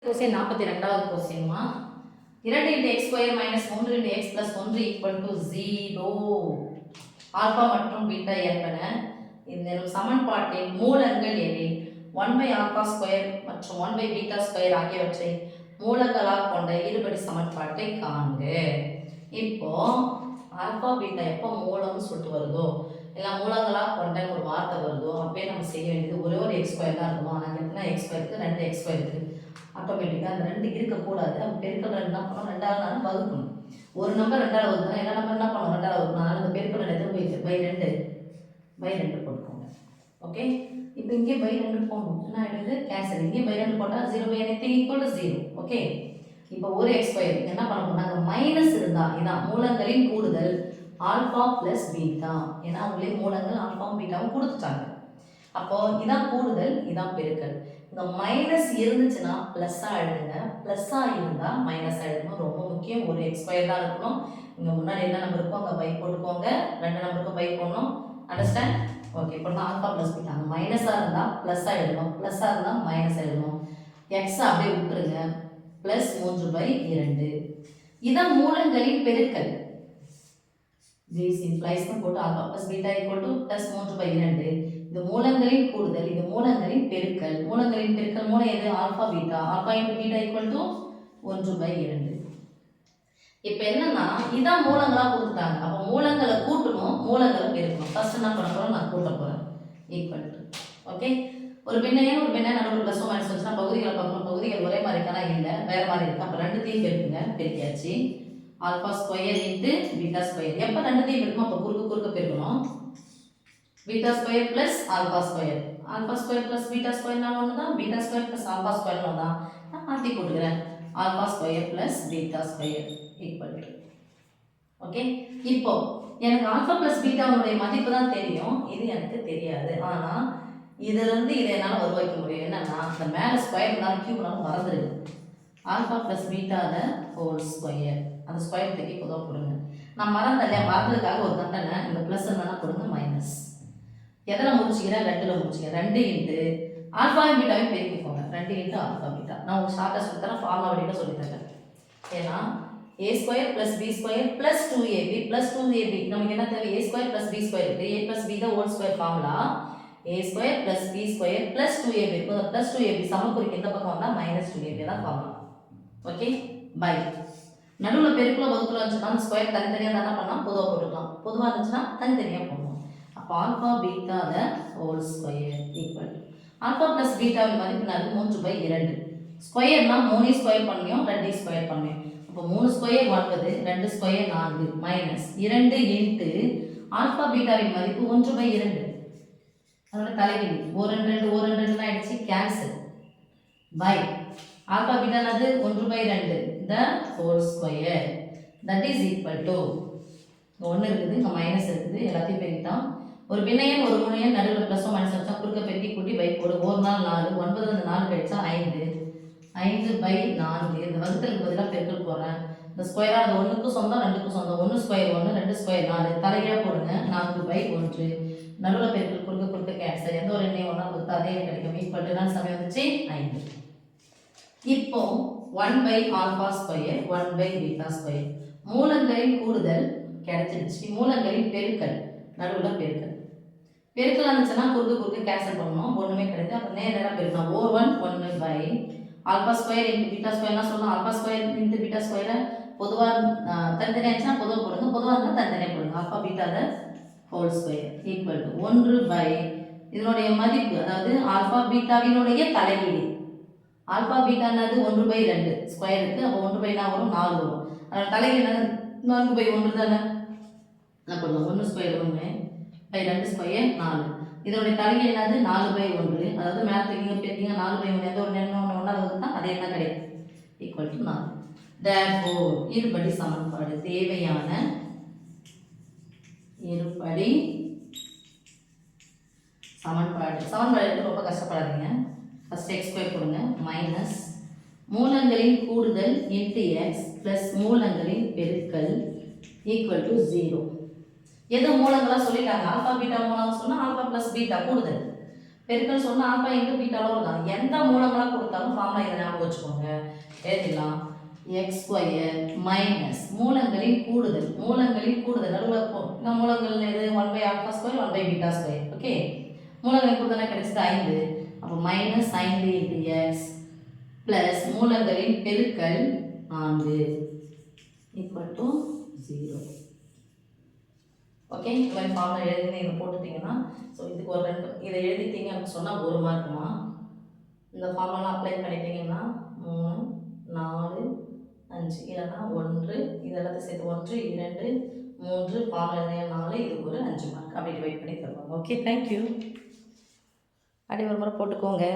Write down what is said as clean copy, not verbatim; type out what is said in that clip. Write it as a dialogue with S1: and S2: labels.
S1: Question 42வது क्वेश्चनமா 2 × x square minus 3 × x + 1 0 alpha மற்றும் பீட்டா என்பன இந்த சமன்பாட்டின் மூலங்கள் எனில் 1/α² மற்றும் 1/β² ஆகியவற்றை மூலங்களாக கொண்ட இருபடி சமன்பாட்டை காண்க. இப்போ ஆல்பா பீட்டா எப்போ மூலம்னு சொல்லிட்டு வருதோ இல்லை மூலங்களாக கொண்ட ஒரு வார்த்தை வருதோ அப்பயே நம்ம செய்ய வேண்டியது ஒரே ஒரு x² தான் இருக்கும். ஆனால் எத்தனை x² இருக்குது? 2 x² இருக்குது. ஆட்டோமேட்டிக்காக அந்த 2 இருக்கக்கூடாது. நம்ம பெருக்கல் 2 என்ன பண்ணணும்? 2ஆல் நான் வகுக்கணும். ஒரு நம்பர் 2ஆல் வகுக்கணும். எல்லா நம்பர் என்ன பண்ணணும்? 2ஆல் வகுக்கணும். அதனால் அந்த பெருக்கல் 2 எத்தனை போயிடுச்சு? /2 போட்டுக்கோங்க. ஓகே, இப்போ இங்கே /2 போடணும். என்ன ஆகிடுது? கேன்சல். இங்கே /2 போட்டால் 0/anything = 0. ஓகே, இப்போ ஒரு x² என்ன பண்ண போனால் அங்கே மைனஸ் இருந்தால் இதான் மூலங்களின் கூடுதல் ஆல்ஃபா ப்ளஸ் பீட்டா. ஏன்னா அவங்களே மூலங்கள் ஆல்ஃபாவும் பீட்டாவும் கொடுத்துட்டாங்க. அப்போ இதான் கூடுதல், இதான் பெருக்கல். இங்கே மைனஸ் இருந்துச்சுன்னா ப்ளஸ்ஸாக எழுதுங்க, ப்ளஸ்ஸாக இருந்தால் மைனஸாக எழுதணும். ரொம்ப முக்கியம். ஒரு x² தான் இருக்கணும். இங்கே முன்னாடி என்ன நம்பர் இருக்கோ அங்கே பை போட்டுக்கோங்க, 2 நம்பருக்கும் பை போடணும். அண்டர்ஸ்டாண்ட்? ஓகே, இப்போ தான் ஆல்ஃபா ப்ளஸ் பீட்டா. அங்கே மைனஸாக இருந்தால் ப்ளஸ்ஸாக எழுதணும், ப்ளஸ்ஸாக இருந்தால் மைனஸ் எழுதணும். எக்ஸை அப்படியே விட்டுருங்க. ப்ளஸ் 3/2 இதான் மூலங்களின் பெருக்கல். This implies போட்டு ஆல்பா ப்ளஸ் பீட்டா = ப்ளஸ் 3/2. இது மூலங்களின் கூடுதல், இது மூலங்களின் பெருக்கல். மூலங்களின் பெருக்கல் மூலம் எது? Alpha beta. Alpha × beta = 1/2. இப்போ என்னன்னா இதான் மூலங்களா கொடுத்துட்டாங்க. அப்போ மூலங்களை கூட்டணும், மூலங்களை பெருக்கணும். ஃபர்ஸ்ட் என்ன பண்ண போறோம்? நான் கூட்ட போறேன். = ஓகே, ஒரு பின்னையும் ஒரு பின்னை நடுவில் ப்ளஸ் மைனஸ் வச்சுன்னா பகுதிகளை பார்க்கணும். பகுதிகள் ஒரே மாதிரி இருக்கானா? இல்லை, வேற மாதிரி இருக்கு. அப்போ ரெண்டுத்தையும் பெருக்குங்க. பெருக்கியாச்சு. α² × β². எப்போ ரெண்டுத்தையும் பெருக்கணும்? அப்போ குறுக்க பெருக்கணும். β² + α². α² + β² ஒன்று தான், β² + α² ஒன்று தான். நான் மாற்றி போட்டுக்கிறேன். α² + β² ஓகே, இப்போ எனக்கு ஆல்ஃபா ப்ளஸ் பீட்டாவுடைய மதிப்பு தான் தெரியும், இது எனக்கு தெரியாது. ஆனால் இதிலிருந்து இதை என்னால் உருவாக்க முடியும். என்னன்னா இந்த மேலே ஸ்கொயர் தான் கியூப்னாலும் மறந்துடுது. ஆல்ஃபா ப்ளஸ் பீட்டா² அந்த ஸ்கொயர் தூக்கி பொதுவாக போடுங்க. நான் மறந்தேன், மறந்ததுக்காக ஒரு தண்டனை. இந்த ப்ளஸ் என்னன்னா கொடுங்க மைனஸ். எதில் முடிச்சுக்கிறேன்? 2ல் முடிச்சுக்கிறேன். 2 × ஆல்ஃபா பீட்டாவையும் பெருக்கிக்கோங்க. 2 × alpha beta. நான் உங்களுக்கு ஷார்ட்டாக சொல்லித்தரேன், ஃபார்முலா வடிவில் சொல்லித்தரேன். ஏன்னா a² + b² + 2ab + 2ab நமக்கு என்ன தேவை? a² + b² இருக்குது. a + b தான் whole square formula. a² + b² + 2ab இப்போ + 2ab சமக்குறிக்கு இந்த பக்கம் வந்தால் -2ab தான் ஃபார்முலா. Okay, by. நடுவில் பெருக்குள்ள வகுப்புல இருந்துச்சுன்னா அந்த ஸ்கொயர் தனித்தனியாக தானே பண்ணால் பொதுவாக போட்டுக்கலாம். பொதுவாக இருந்துச்சுன்னா தனித்தனியாக போடணும். அப்போ alpha beta whole square alpha plus பீட்டாவின் மதிப்பு 3/2. ஸ்கொயர்னா 3 ஸ்கொயர் பண்ணியும் 2 ஸ்கொயர் பண்ணியும். அப்போ 3 ஸ்கொயர் 9, 2 ஸ்கொயர் 4 மைனஸ் 2 × ஆல்ஃபா பீட்டாவின் மதிப்பு 1/2. அதோட தலைகீழ் 1 ஆயிடுச்சு, கேன்சல். பை ஆல்ஃபா பீட்டா என்னது? 1/2 the whole square that is equal to 1 இருக்குது, இங்கே மைனஸ் இருக்குது, எல்லாத்தையும் பெருக்கிட்டோம். ஒரு பின்னையன் ஒரு முனையன் நடுவில் ப்ளஸ் மைனஸ் வச்சா குறுக்க பெருக்கி கூட்டி பை போடு. 1 நாள் 4, 9 4 கழிச்சா 5, 5/4. இந்த வகுத்தலுக்கு பதிலாக பெருக்கல் போடுறேன். இந்த ஸ்கொயராக அது 1க்கும் சொந்தம் 2க்கும் சொந்தம். 1 ஸ்கொயர் 1, 2 ஸ்கொயர் 4. தலைகீழாக போடுங்க. 4/1. நடுவில் பெருக்கல் குறுக்க கேன்சல். எந்த ஒரு எண்ணையும் ஒன்றா கொடுத்தா அதே கிடைக்கும். = சமயம் வந்துச்சு 5. இப்போ 1/α², 1/β². மூலங்களின் கூடுதல் கிடைச்சிருச்சு. மூலங்களின் பெருக்கல் நடுவில் பெருக்கல் இருந்துச்சுன்னா குறுக்க கேன்சல் பண்ணணும். ஒன்றுமே கிடையாது. அப்போ நேராக பெருக்கணும். O1 1/α² × β² சொல்லலாம். α² × β² பொதுவாக தனித்தனியாக இருந்துச்சுன்னா பொதுவாக போடுங்க, பொதுவாக இருந்தால் தனித்தனியாக போடுங்க. ஆல்ஃபா பீட்டா ஹோல் ஸ்கொயர் = 1/ இதனுடைய மதிப்பு, அதாவது ஆல்ஃபா பீட்டாவினுடைய தலைகீழ். ஆல்ஃபா பீட்டா என்னது? 1/2 ஸ்கொயருக்கு. அப்போ 1/4 வரும், 4 வரும். அதோட தலைகீழ் என்னது? 4/1 தானே. என்ன பண்ணலாம்? 1 ஸ்கொயர் 1/2 ஸ்கொயர் 4. இதோடைய தலைகீழ் என்னது? 4/1. அதாவது மேலே தூக்கிங்க பெருக்கிங்க 4/1. எந்த ஒரு எண்ணம் ஒன்றாவது வகுத்தா அதே என்ன கிடைக்கும்? = 4. therefore இருபடி சமன்பாடு தேவையான இருபடி சமன்பாடு ரொம்ப கஷ்டப்படாதீங்க. ஃபர்ஸ்ட் x² கொடுங்க. மைனஸ் மூலங்களின் கூடுதல் × x ப்ளஸ் மூலங்களின் பெருக்கல் = 0. எது மூலங்களாக சொல்லிட்டாங்க? ஆல்ஃபா பீட்டா மூலம் சொன்னால் ஆல்ஃபா ப்ளஸ் பீட்டா கூடுதல். பெருக்கல் சொன்னால் ஆல்ஃபா இன்ட்டு பீட்டாலும் தான். எந்த மூலங்களாக கொடுத்தாலும் ஃபார்முலா இதை ஞாபகம் வச்சுக்கோங்க. எழுதிடலாம். எக்ஸ் ஸ்கொயர் மைனஸ் மூலங்களின் கூடுதல். மூலங்களின் கூடுதல் நடுவில் இருக்கும். இந்த மூலங்கள் எது? 1/ஆல்ஃபா ஸ்கொயர் 1/பீட்டா ஸ்கொயர். ஓகே, மூலங்களின் கூடுதல் கிடைச்சது 5. அப்போ மைனஸ் 5 இன்ட்டு எக்ஸ் ப்ளஸ் மூலங்களின் பெருக்கல் 4 ஈக்குவல் டு 0. ஓகே, இந்த மாதிரி ஃபார்முலா எழுதி இதை போட்டுட்டிங்கன்னா, ஸோ இதுக்கு ஒரு 2 இதை எழுதிட்டீங்க அப்படின்னு சொன்னால் 1 மார்க்குமா. இந்த ஃபார்முலாலாம் அப்ளை பண்ணிட்டீங்கன்னா 3 4 5 இல்லைன்னா 1 இதெல்லாத்தையும் சேர்த்து 1 2 3 ஃபார்முலா 4 இதுக்கு ஒரு 5 மார்க் அப்படி டிவைட் பண்ணி தருவாங்க. Okay, thank you. அப்படி ஒரு முறை போட்டுக்கோங்க.